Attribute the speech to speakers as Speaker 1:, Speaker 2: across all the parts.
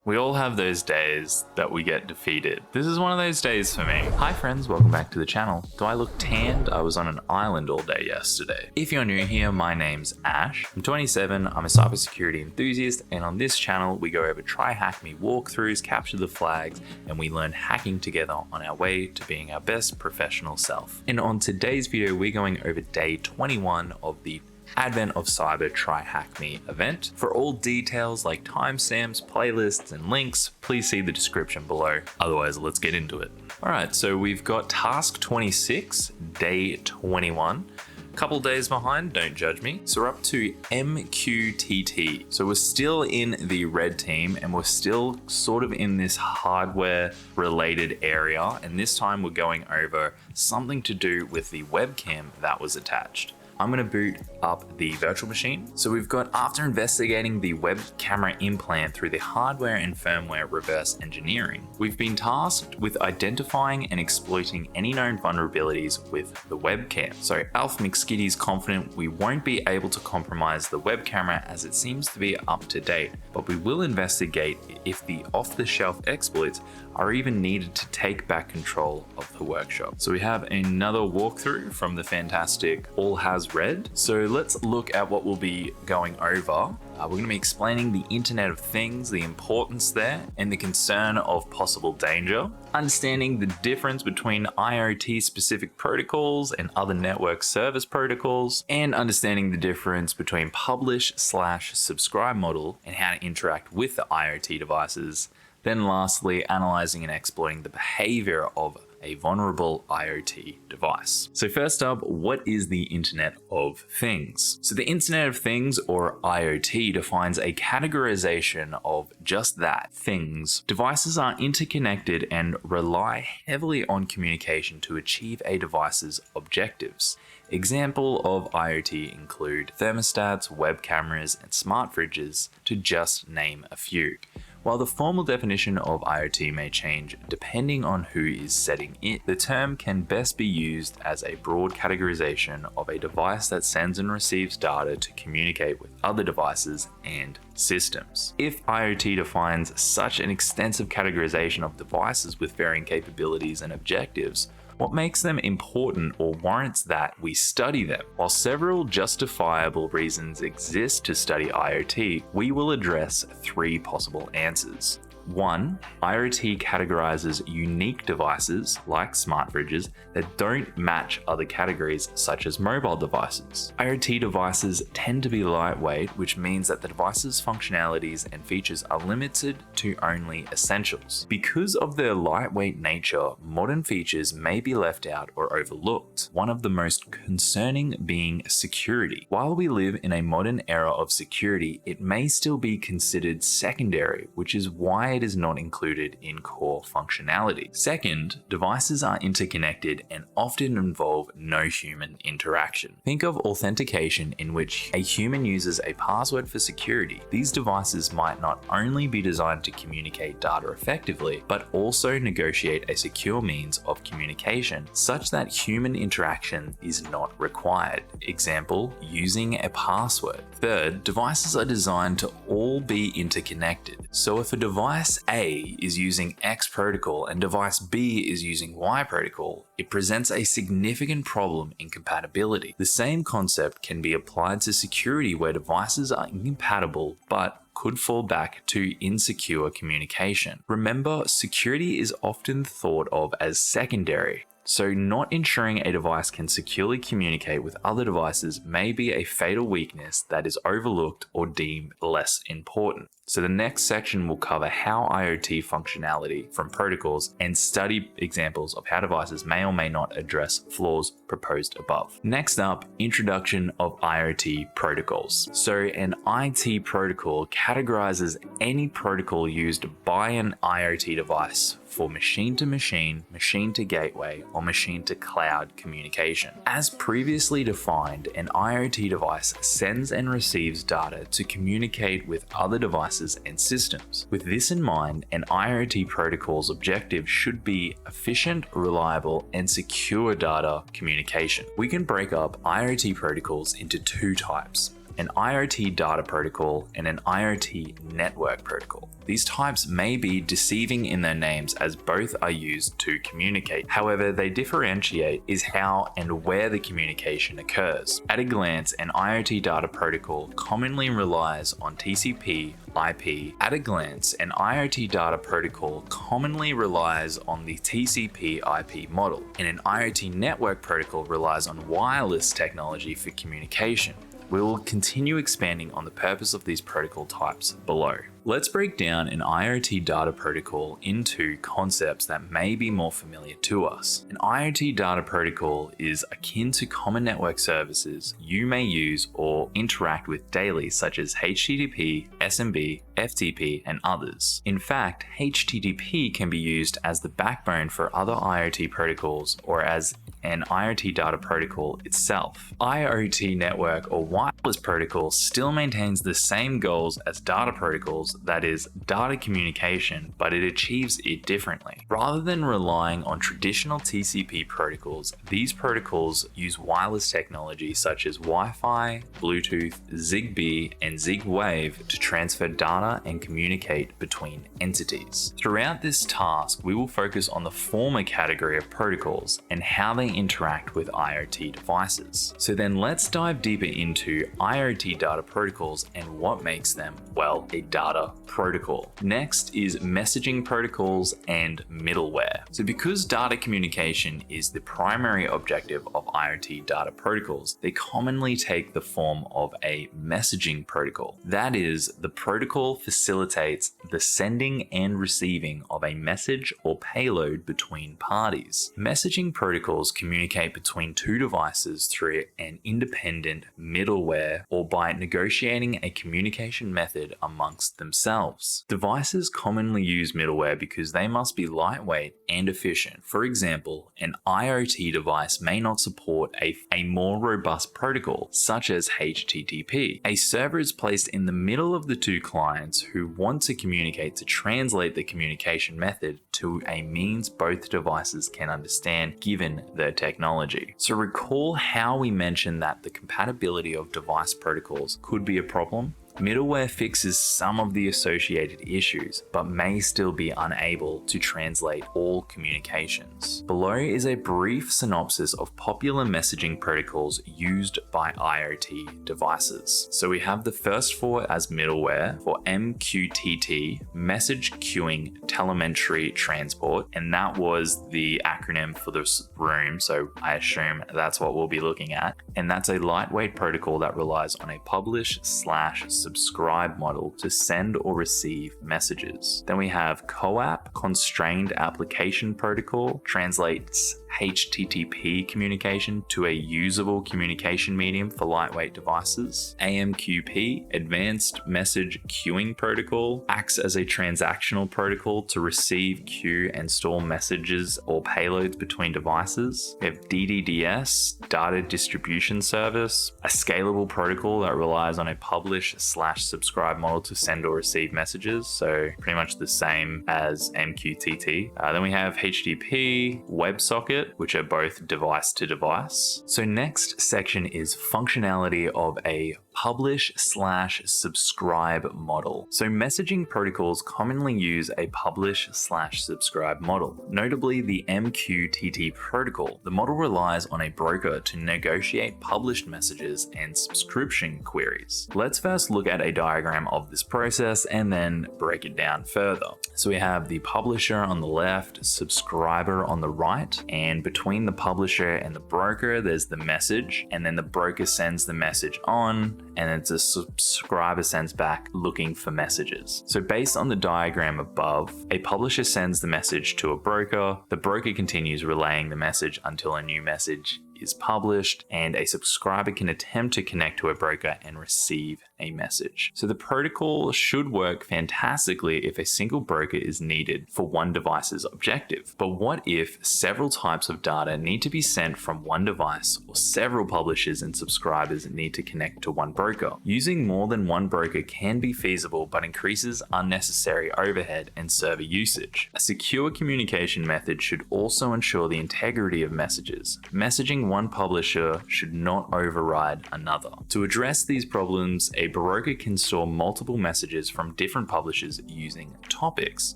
Speaker 1: We all have those days that we get defeated. This is one of those days for me. Hi friends, welcome back to the channel. Do I look tanned? I was on an island all day yesterday. If you're new here, my name's Ash. I'm 27, I'm a cybersecurity enthusiast, and on this channel, we go over tryhackme walkthroughs, capture the flags, and we learn hacking together on our way to being our best professional self. And on today's video, we're going over day 21 of the Advent of Cyber tryhackme event. For all details like timestamps, playlists, and links, please see the description below. Otherwise, let's get into it. All right, so we've got task 26, day 21. Couple days behind, don't judge me. So we're up to MQTT. So we're still in the red team and we're still sort of in this hardware related area. And this time we're going over something to do with the webcam that was attached. I'm going to boot up the virtual machine. So we've got, after investigating the web camera implant through the hardware and firmware reverse engineering, we've been tasked with identifying and exploiting any known vulnerabilities with the webcam. So Alf Mosquitto is confident we won't be able to compromise the web camera as it seems to be up to date, but we will investigate if the off-the-shelf exploits are even needed to take back control of the workshop. So we have another walkthrough from the fantastic All Has Read. So let's look at what we'll be going over. We're going to be explaining the Internet of Things, the importance there, and the concern of possible danger, understanding the difference between IoT specific protocols and other network service protocols, and understanding the difference between publish/subscribe model and how to interact with the IoT devices. Then lastly, analyzing and exploiting the behavior of a vulnerable IoT device. So first up, what is the Internet of Things? So the Internet of Things, or IoT, defines a categorization of just that, things. Devices are interconnected and rely heavily on communication to achieve a device's objectives. Example of IoT include thermostats, web cameras, and smart fridges, to just name a few. While the formal definition of IoT may change depending on who is setting it, the term can best be used as a broad categorization of a device that sends and receives data to communicate with other devices and systems. If IoT defines such an extensive categorization of devices with varying capabilities and objectives, what makes them important or warrants that we study them? While several justifiable reasons exist to study IoT, we will address three possible answers. 1. IoT categorizes unique devices, like smart fridges, that don't match other categories such as mobile devices. IoT devices tend to be lightweight, which means that the device's functionalities and features are limited to only essentials. Because of their lightweight nature, modern features may be left out or overlooked, one of the most concerning being security. While we live in a modern era of security, it may still be considered secondary, which is why it is not included in core functionality. Second, devices are interconnected and often involve no human interaction. Think of authentication, in which a human uses a password for security. These devices might not only be designed to communicate data effectively, but also negotiate a secure means of communication such that human interaction is not required. Example, using a password. Third, devices are designed to all be interconnected. So if a device A is using X protocol and device B is using Y protocol, it presents a significant problem in compatibility. The same concept can be applied to security, where devices are incompatible but could fall back to insecure communication. Remember, security is often thought of as secondary. So not ensuring a device can securely communicate with other devices may be a fatal weakness that is overlooked or deemed less important. So the next section will cover how IoT functionality from protocols and study examples of how devices may or may not address flaws proposed above. Next up, introduction of IoT protocols. So an IT protocol categorizes any protocol used by an IoT device for machine-to-machine, machine-to-gateway, or machine-to-cloud communication. As previously defined, an IoT device sends and receives data to communicate with other devices and systems. With this in mind, an IoT protocol's objective should be efficient, reliable, and secure data communication. We can break up IoT protocols into two types: an IoT data protocol, and an IoT network protocol. These types may be deceiving in their names as both are used to communicate. However, they differentiate is how and where the communication occurs. At a glance, an IoT data protocol commonly relies on TCP, IP. At a glance, an IoT data protocol commonly relies on the TCP IP model, and an IoT network protocol relies on wireless technology for communication. We will continue expanding on the purpose of these protocol types below. Let's break down an IoT data protocol into concepts that may be more familiar to us. An IoT data protocol is akin to common network services you may use or interact with daily, such as HTTP, SMB, FTP, and others. In fact, HTTP can be used as the backbone for other IoT protocols or as an IoT data protocol itself. IoT network or wireless protocol still maintains the same goals as data protocols, that is, data communication, but it achieves it differently. Rather than relying on traditional TCP protocols, these protocols use wireless technology such as Wi-Fi, Bluetooth, Zigbee, and Z-Wave to transfer data and communicate between entities. Throughout this task, we will focus on the former category of protocols and how they interact with IoT devices. So then let's dive deeper into IoT data protocols and what makes them, well, a data protocol. Next is messaging protocols and middleware. So because data communication is the primary objective of IoT data protocols, they commonly take the form of a messaging protocol. That is, the protocol facilitates the sending and receiving of a message or payload between parties. Messaging protocols communicate between two devices through an independent middleware or by negotiating a communication method amongst themselves. Devices commonly use middleware because they must be lightweight and efficient. For example, an IoT device may not support a more robust protocol, such as HTTP. A server is placed in the middle of the two clients who want to communicate to translate the communication method to a means both devices can understand given their technology. So recall how we mentioned that the compatibility of device protocols could be a problem? Middleware fixes some of the associated issues, but may still be unable to translate all communications. Below is a brief synopsis of popular messaging protocols used by IoT devices. So we have the first four as middleware for MQTT, message queuing telemetry transport, and that was the acronym for this room, so I assume that's what we'll be looking at. And that's a lightweight protocol that relies on a publish/subscribe model to send or receive messages. Then we have CoAP, Constrained Application Protocol, translates HTTP communication to a usable communication medium for lightweight devices. AMQP, Advanced Message Queuing Protocol, acts as a transactional protocol to receive, queue, and store messages or payloads between devices. We have DDDS, Data Distribution Service, a scalable protocol that relies on a publish/subscribe model to send or receive messages, so pretty much the same as MQTT. Then we have HTTP, WebSocket, which are both device to device. So next section is functionality of a publish/subscribe model. So messaging protocols commonly use a publish/subscribe model, notably the MQTT protocol. The model relies on a broker to negotiate published messages and subscription queries. Let's first look at a diagram of this process and then break it down further. So we have the publisher on the left, subscriber on the right, and between the publisher and the broker, there's the message, and then the broker sends the message on, and then the subscriber sends back looking for messages. So based on the diagram above, a publisher sends the message to a broker, the broker continues relaying the message until a new message is published, and a subscriber can attempt to connect to a broker and receive a message. So the protocol should work fantastically if a single broker is needed for one device's objective. But what if several types of data need to be sent from one device, or several publishers and subscribers need to connect to one broker? Using more than one broker can be feasible, but increases unnecessary overhead and server usage. A secure communication method should also ensure the integrity of messages. Messaging one publisher should not override another. To address these problems, a broker can store multiple messages from different publishers using topics.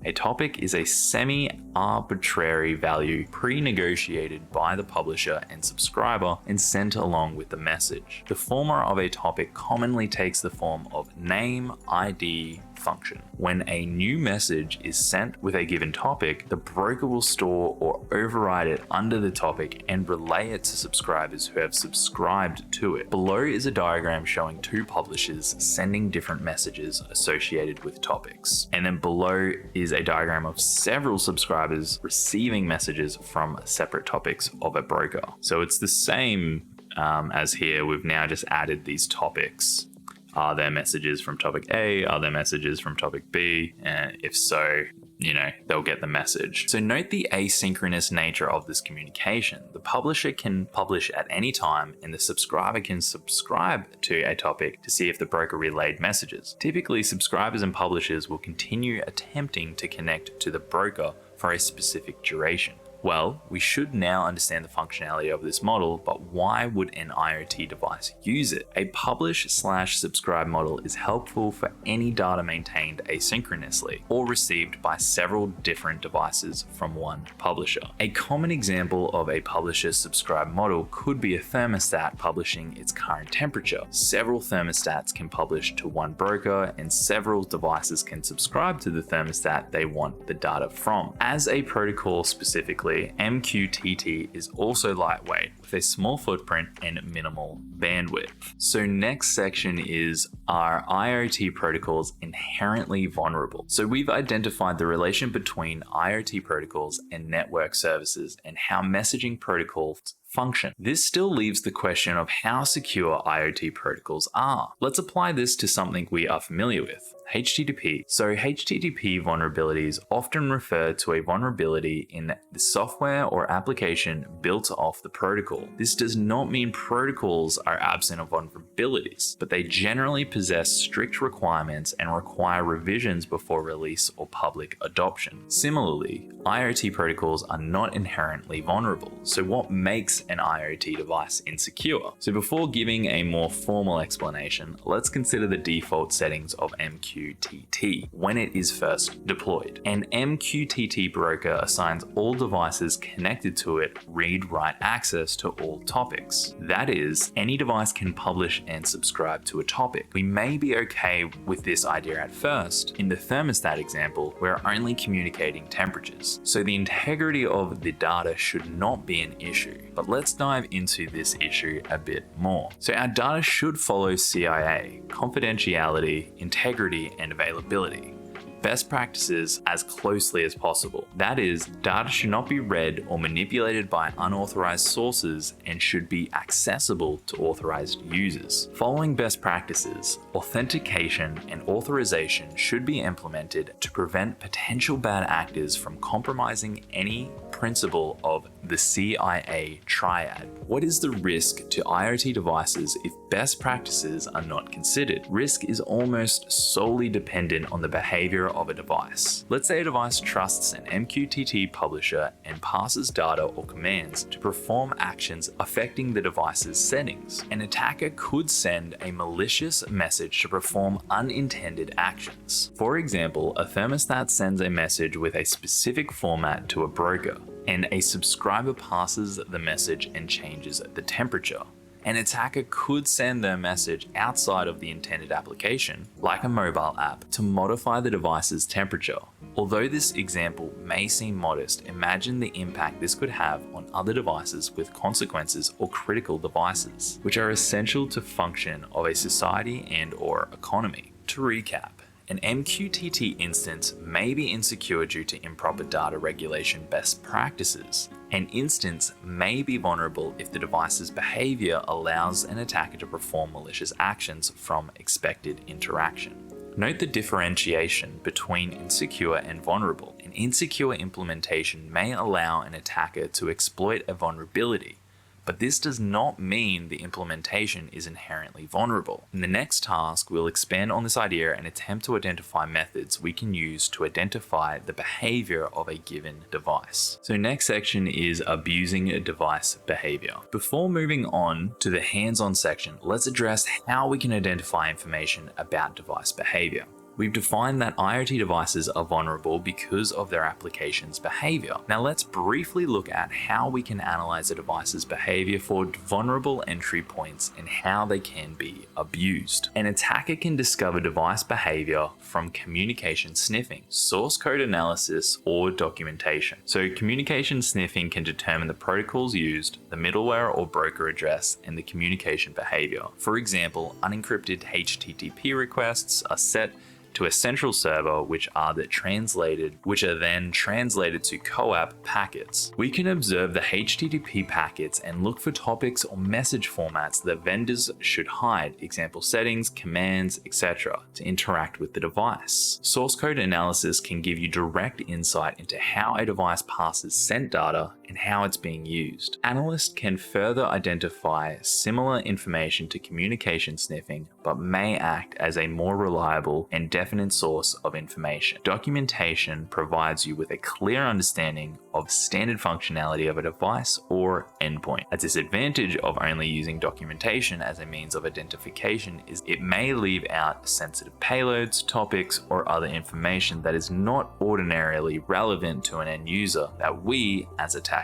Speaker 1: A topic is a semi-arbitrary value pre-negotiated by the publisher and subscriber and sent along with the message. The former of a topic commonly takes the form of name, ID, function. When a new message is sent with a given topic, the broker will store or override it under the topic and relay it to subscribers who have subscribed to it. Below is a diagram showing two publishers sending different messages associated with topics. And then below is a diagram of several subscribers receiving messages from separate topics of a broker. So it's the same as here. We've now just added these topics. Are there messages from topic A? Are there messages from topic B? And if so, they'll get the message. So note the asynchronous nature of this communication. The publisher can publish at any time and the subscriber can subscribe to a topic to see if the broker relayed messages. Typically, subscribers and publishers will continue attempting to connect to the broker for a specific duration. Well, we should now understand the functionality of this model, but why would an IoT device use it? A publish/subscribe model is helpful for any data maintained asynchronously or received by several different devices from one publisher. A common example of a publisher-subscribe model could be a thermostat publishing its current temperature. Several thermostats can publish to one broker and several devices can subscribe to the thermostat they want the data from. As a protocol specifically, MQTT is also lightweight with a small footprint and minimal bandwidth. So next section is, are IoT protocols inherently vulnerable? So we've identified the relation between IoT protocols and network services and how messaging protocols function. This still leaves the question of how secure IoT protocols are. Let's apply this to something we are familiar with, HTTP. So HTTP vulnerabilities often refer to a vulnerability in the software or application built off the protocol. This does not mean protocols are absent of vulnerabilities, but they generally possess strict requirements and require revisions before release or public adoption. Similarly, IoT protocols are not inherently vulnerable. So what makes an IoT device insecure? So before giving a more formal explanation, let's consider the default settings of MQTT when it is first deployed. An MQTT broker assigns all devices connected to it read-write access to all topics. That is, any device can publish and subscribe to a topic. We may be okay with this idea at first. In the thermostat example, we're only communicating temperatures, so the integrity of the data should not be an issue. But let's dive into this issue a bit more. So our data should follow CIA, confidentiality, integrity, and availability. Best practices as closely as possible. That is, data should not be read or manipulated by unauthorized sources and should be accessible to authorized users. Following best practices, authentication and authorization should be implemented to prevent potential bad actors from compromising any principle of the CIA triad. What is the risk to IoT devices if best practices are not considered? Risk is almost solely dependent on the behavior of a device. Let's say a device trusts an MQTT publisher and passes data or commands to perform actions affecting the device's settings. An attacker could send a malicious message to perform unintended actions. For example, a thermostat sends a message with a specific format to a broker, and a subscriber passes the message and changes the temperature. An attacker could send their message outside of the intended application, like a mobile app, to modify the device's temperature. Although this example may seem modest, imagine the impact this could have on other devices with consequences or critical devices, which are essential to function of a society and/or economy. To recap, an MQTT instance may be insecure due to improper data regulation best practices. An instance may be vulnerable if the device's behavior allows an attacker to perform malicious actions from expected interaction. Note the differentiation between insecure and vulnerable. An insecure implementation may allow an attacker to exploit a vulnerability, but this does not mean the implementation is inherently vulnerable. In the next task, we'll expand on this idea and attempt to identify methods we can use to identify the behavior of a given device. So next section is abusing a device behavior. Before moving on to the hands-on section, let's address how we can identify information about device behavior. We've defined that IoT devices are vulnerable because of their application's behavior. Now let's briefly look at how we can analyze a device's behavior for vulnerable entry points and how they can be abused. An attacker can discover device behavior from communication sniffing, source code analysis, or documentation. So communication sniffing can determine the protocols used, the middleware or broker address, and the communication behavior. For example, unencrypted HTTP requests are set to a central server, which are then translated to CoAP packets. We can observe the HTTP packets and look for topics or message formats that vendors should hide, example settings, commands, etc., to interact with the device. Source code analysis can give you direct insight into how a device passes sent data and how it's being used. Analysts can further identify similar information to communication sniffing, but may act as a more reliable and definite source of information. Documentation provides you with a clear understanding of standard functionality of a device or endpoint. A disadvantage of only using documentation as a means of identification is it may leave out sensitive payloads, topics, or other information that is not ordinarily relevant to an end user that we as attackers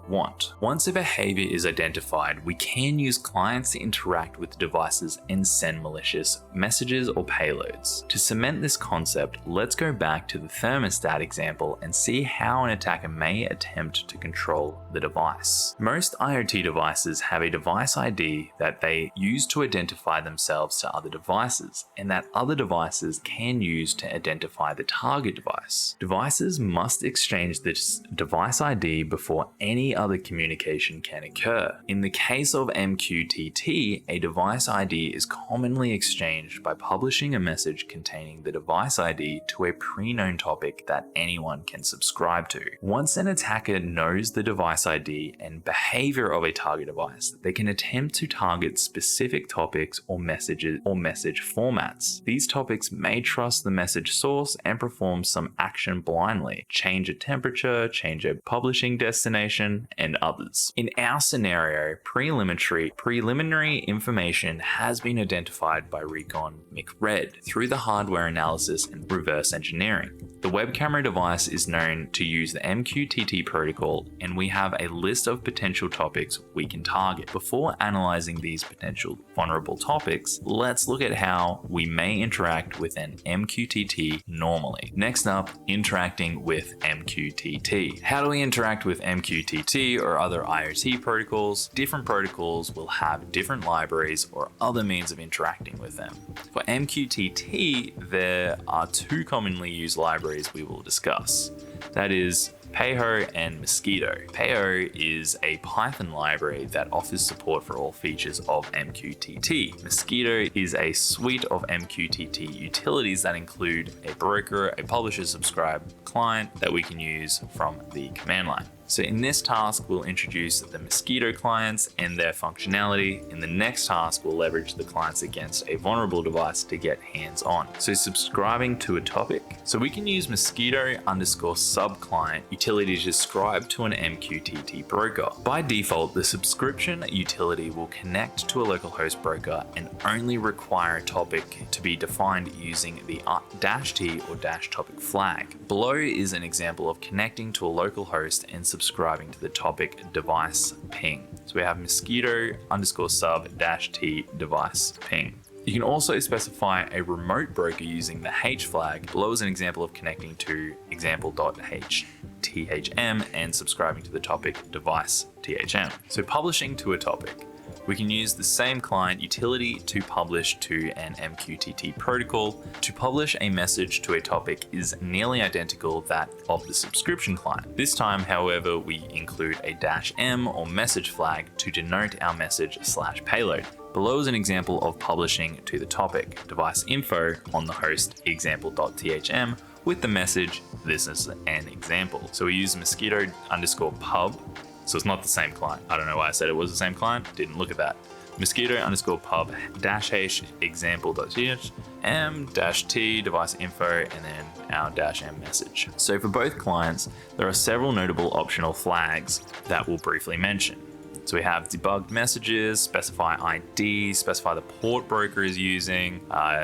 Speaker 1: want. Once a behavior is identified, we can use clients to interact with devices and send malicious messages or payloads. To cement this concept, let's go back to the thermostat example and see how an attacker may attempt to control the device. Most IoT devices have a device ID that they use to identify themselves to other devices, and that other devices can use to identify the target device. Devices must exchange this device ID before any other communication can occur. In the case of MQTT, a device ID is commonly exchanged by publishing a message containing the device ID to a pre-known topic that anyone can subscribe to. Once an attacker knows the device ID and behavior of a target device, they can attempt to target specific topics or messages or message formats. These topics may trust the message source and perform some action blindly, change a temperature, change a publishing destination, and others. In our scenario, preliminary information has been identified by Recon McRed through the hardware analysis and reverse engineering. The web camera device is known to use the MQTT protocol, and we have a list of potential topics we can target. Before analyzing these potential vulnerable topics, let's look at how we may interact with an MQTT normally. Next up, interacting with MQTT. How do we interact with MQTT or other IoT protocols? Different protocols will have different libraries or other means of interacting with them. For MQTT, there are two commonly used libraries we will discuss. That is Payho and Mosquitto. Payho is a Python library that offers support for all features of MQTT. Mosquitto is a suite of MQTT utilities that include a broker, a publisher subscribe client that we can use from the command line. So in this task, we'll introduce the Mosquitto clients and their functionality. In the next task, we'll leverage the clients against a vulnerable device to get hands-on. So subscribing to a topic. So we can use Mosquitto_sub client utility to subscribe to an MQTT broker. By default, the subscription utility will connect to a localhost broker and only require a topic to be defined using the -t or -topic flag. Below is an example of connecting to a local host and subscribing to the topic device ping. So we have Mosquitto_sub-t device ping. You can also specify a remote broker using the H flag. Below is an example of connecting to example.hthm and subscribing to the topic device thm. So publishing to a topic. We can use the same client utility to publish to an MQTT protocol. To publish a message to a topic is nearly identical that of the subscription client. This time, however, we include a -m or message flag to denote our message/payload. Below is an example of publishing to the topic device info on the host example.thm with the message, this is an example. So we use Mosquitto_pub So it's not the same client. I don't know why I said it was the same client. Didn't look at that. Mosquitto _ pub -h example.th m-t device info and then our -m message. So for both clients, there are several notable optional flags that we'll briefly mention. So we have debugged messages, specify ID, specify the port broker is using.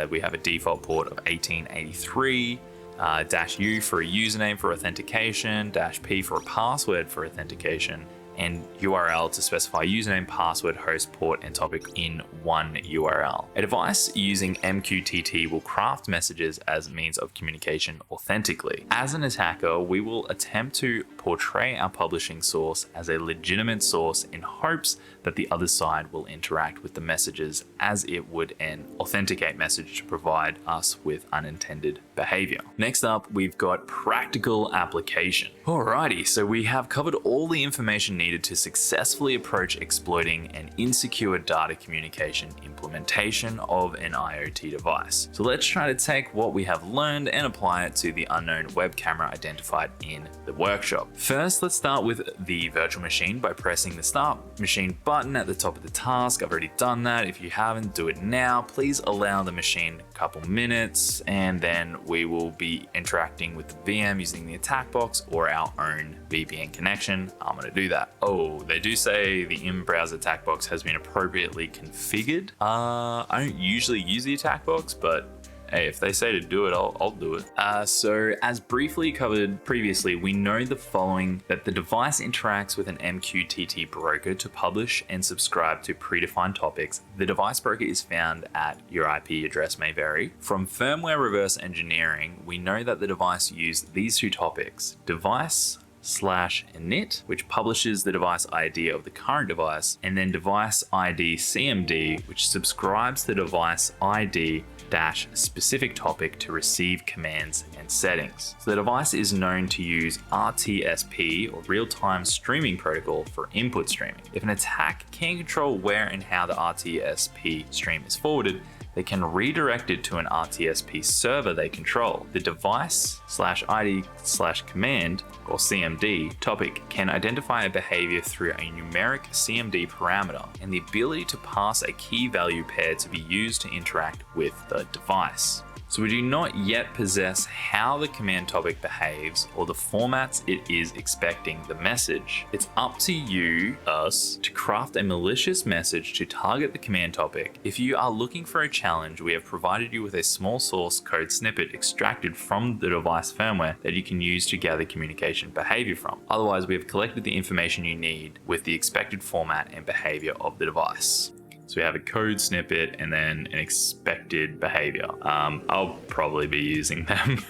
Speaker 1: We have a default port of 1883. -U for a username for authentication, -p for a password for authentication, and URL to specify username, password, host, port, and topic in one URL. A device using MQTT will craft messages as a means of communication authentically. As an attacker, we will attempt to portray our publishing source as a legitimate source in hopes that the other side will interact with the messages as it would an authenticate message to provide us with unintended behavior. Next up, we've got practical application. Alrighty, so we have covered all the information needed to successfully approach exploiting an insecure data communication implementation of an IoT device. So let's try to take what we have learned and apply it to the unknown web camera identified in the workshop. First, let's start with the virtual machine by pressing the start machine button at the top of the task. I've already done that. If you haven't, do it now. Please allow the machine a couple minutes, and then we will be interacting with the VM using the attack box or our own VPN connection. I'm going to do that. Oh, they do say the in-browser attack box has been appropriately configured. I don't usually use the attack box, but hey, if they say to do it, I'll do it. So as briefly covered previously, we know the following: that the device interacts with an MQTT broker to publish and subscribe to predefined topics. The device broker is found at your IP address may vary. From firmware reverse engineering, we know that the device used these two topics: device/init, which publishes the device ID of the current device, and then device ID CMD, which subscribes the device ID specific topic to receive commands and settings. So the device is known to use RTSP or real-time streaming protocol for input streaming. If an attack can control where and how the RTSP stream is forwarded, they can redirect it to an RTSP server they control. The device/ID/command or CMD topic can identify a behavior through a numeric CMD parameter and the ability to pass a key value pair to be used to interact with the device. So we do not yet possess how the command topic behaves or the formats it is expecting the message. It's up to you, us, to craft a malicious message to target the command topic. If you are looking for a challenge, we have provided you with a small source code snippet extracted from the device firmware that you can use to gather communication behavior from. Otherwise, we have collected the information you need with the expected format and behavior of the device. So we have a code snippet and then an expected behavior. I'll probably be using them.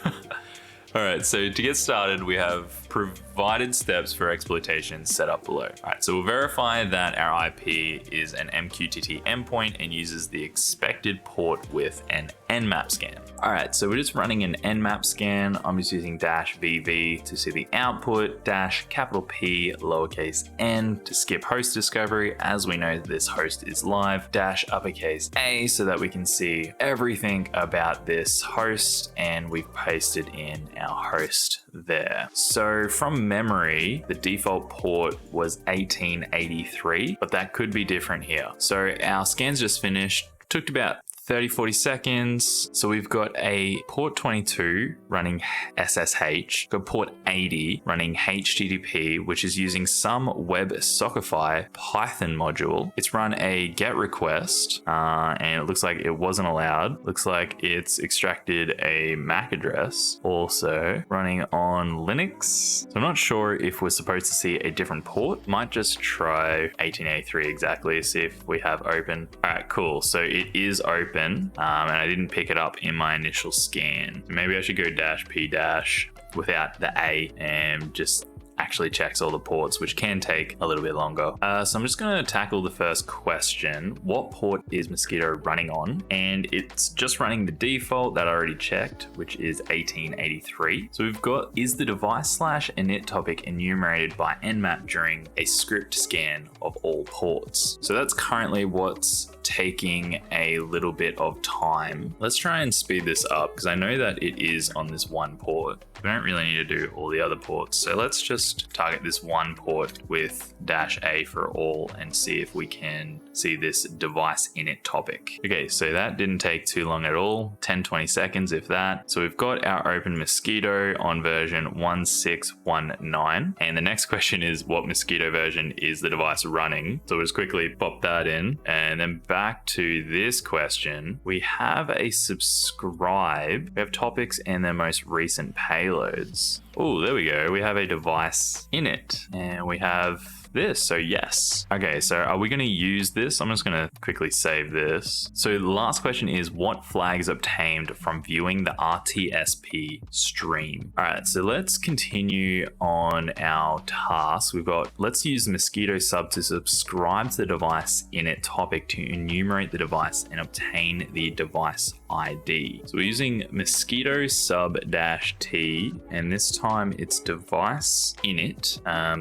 Speaker 1: All right, so to get started, we have provided steps for exploitation set up below. All right, so we'll verify that our IP is an MQTT endpoint and uses the expected port with an Nmap scan. All right, so we're just running an Nmap scan. I'm just using -VV to see the output, -P lowercase n to skip host discovery, as we know this host is live, -uppercase A so that we can see everything about this host, and we've pasted in our host there. So from memory, the default port was 1883, but that could be different here. So our scan's just finished, took about 30-40 seconds. So we've got a port 22 running SSH, got port 80 running HTTP, which is using some WebSockify Python module. It's run a GET request, and it looks like it wasn't allowed. Looks like it's extracted a MAC address, also running on Linux. So I'm not sure if we're supposed to see a different port. Might just try 1883 exactly, see if we have open. All right, cool. So it is open. And I didn't pick it up in my initial scan. Maybe I should go -P- without the A and just actually checks all the ports, which can take a little bit longer. So I'm just going to tackle the first question. What port is Mosquitto running on? And it's just running the default that I already checked, which is 1883. So we've got, is the device/init topic enumerated by Nmap during a script scan of all ports? So that's currently what's taking a little bit of time. Let's try and speed this up because I know that it is on this one port. We don't really need to do all the other ports. So let's just just target this one port with -A for all and see if we can see this device init topic. Okay, so that didn't take too long at all, 10-20 seconds if that. So we've got our open Mosquitto on version 1619, and the next question is what Mosquitto version is the device running? So we'll just quickly pop that in, and then back to this question, we have a subscribe, we have topics and their most recent payloads. Oh, there we go. We have a device init, and we have this, so yes. Okay, so are we going to use this? I'm just going to quickly save this. So the last question is what flags obtained from viewing the RTSP stream? All right, so let's continue on our task. We've got, let's use Mosquitto sub to subscribe to the device init topic to enumerate the device and obtain the device ID. So we're using Mosquitto sub -t, and this time it's device init.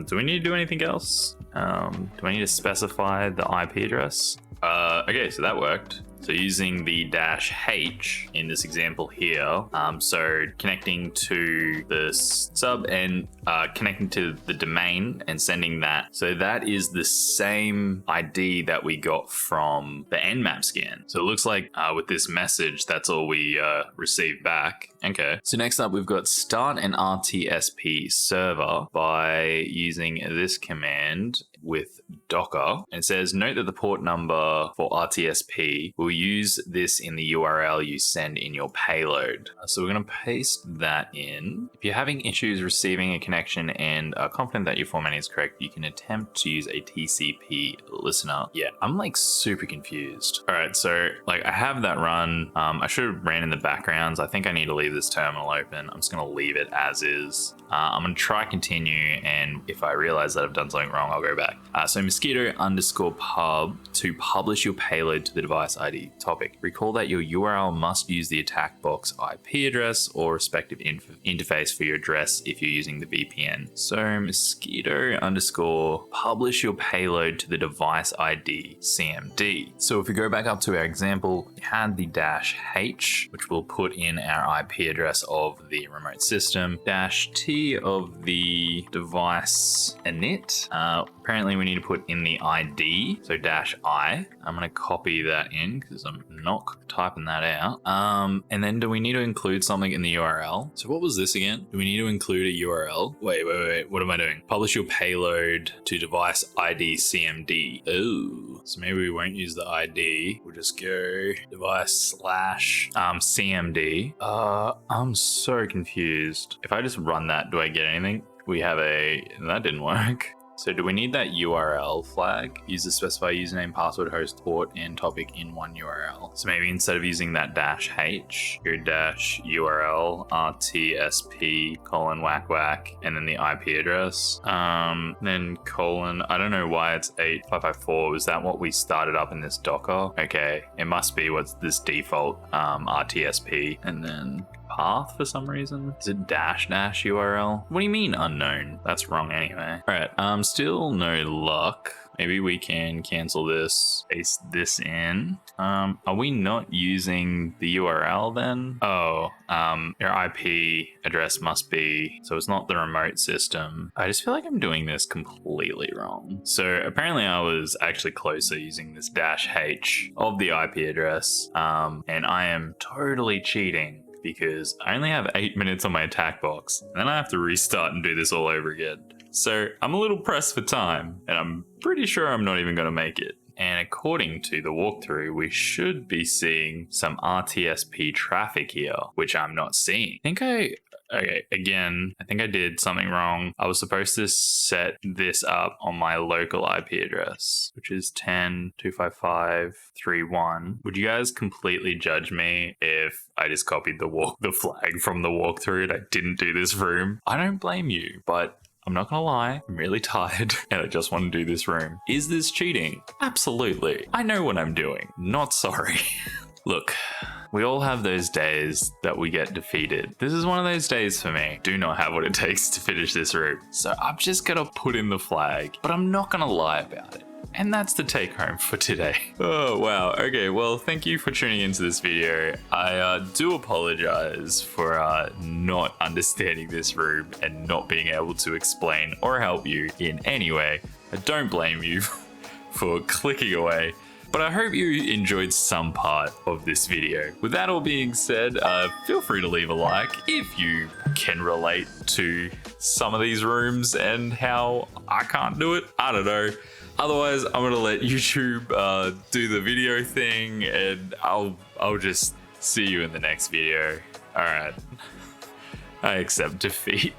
Speaker 1: Do we need to do anything else? Do I need to specify the IP address? Okay, so that worked. So using the -h in this example here, so connecting to the sub and connecting to the domain and sending that. So that is the same ID that we got from the Nmap scan. So it looks like with this message, that's all we received back. Okay. So next up, we've got start an RTSP server by using this command with Docker. And it says, note that the port number for RTSP will use this in the URL you send in your payload. So we're going to paste that in. If you're having issues receiving a connection and are confident that your formatting is correct, you can attempt to use a TCP listener. Yeah, I'm like super confused. All right, so like I have that run. I should have ran in the backgrounds. I think I need to leave this terminal open. I'm just going to leave it as is. I'm going to try continue, and if I realize that I've done something wrong, I'll go back. So Mosquitto_pub to publish your payload to the device ID topic. Recall that your URL must use the attack box IP address or respective interface for your address if you're using the VPN. So Mosquitto_publish your payload to the device ID CMD. So if we go back up to our example, we had the -h, which we'll put in our IP address of the remote system, -t of the device init. Apparently we need to put in the ID, so -i. I'm going to copy that in because I'm not typing that out. And then do we need to include something in the URL? So what was this again? Do we need to include a URL? Wait, what am I doing? Publish your payload to device ID CMD. Oh, so maybe we won't use the ID. We'll just go device/CMD. I'm so confused. If I just run that, do I get anything? We have that didn't work. So do we need that URL flag? Use the specify username, password, host, port, and topic in one URL. So maybe instead of using that -h, your -URL RTSP : whack, and then the IP address. Then colon, I don't know why it's 8554. Is that what we started up in this Docker? Okay, it must be what's this default RTSP, and then path for some reason. Is it --URL? What do you mean unknown? That's wrong anyway. All right, still no luck. Maybe we can cancel this, paste this in. Are we not using the URL then? Oh, your IP address must be, so it's not the remote system. I just feel like I'm doing this completely wrong. So apparently I was actually closer using this -h of the IP address, and I am totally cheating because I only have 8 minutes on my attack box, and then I have to restart and do this all over again. So I'm a little pressed for time, and I'm pretty sure I'm not even going to make it. And according to the walkthrough, we should be seeing some RTSP traffic here, which I'm not seeing. Okay, again, I think I did something wrong. I was supposed to set this up on my local IP address, which is 10.255.3.1. Would you guys completely judge me if I just copied the flag from the walkthrough and I didn't do this room? I don't blame you, but I'm not gonna lie, I'm really tired and I just want to do this room. Is this cheating? Absolutely. I know what I'm doing. Not sorry. Look, we all have those days that we get defeated. This is one of those days for me. Do not have what it takes to finish this route. So I'm just gonna put in the flag, but I'm not gonna lie about it. And that's the take home for today. Oh, wow. Okay, well, thank you for tuning into this video. I do apologize for not understanding this room and not being able to explain or help you in any way. I don't blame you for clicking away, but I hope you enjoyed some part of this video. With that all being said, feel free to leave a like if you can relate to some of these rooms and how I can't do it. I don't know. Otherwise, I'm gonna let YouTube do the video thing, and I'll just see you in the next video. All right, I accept defeat.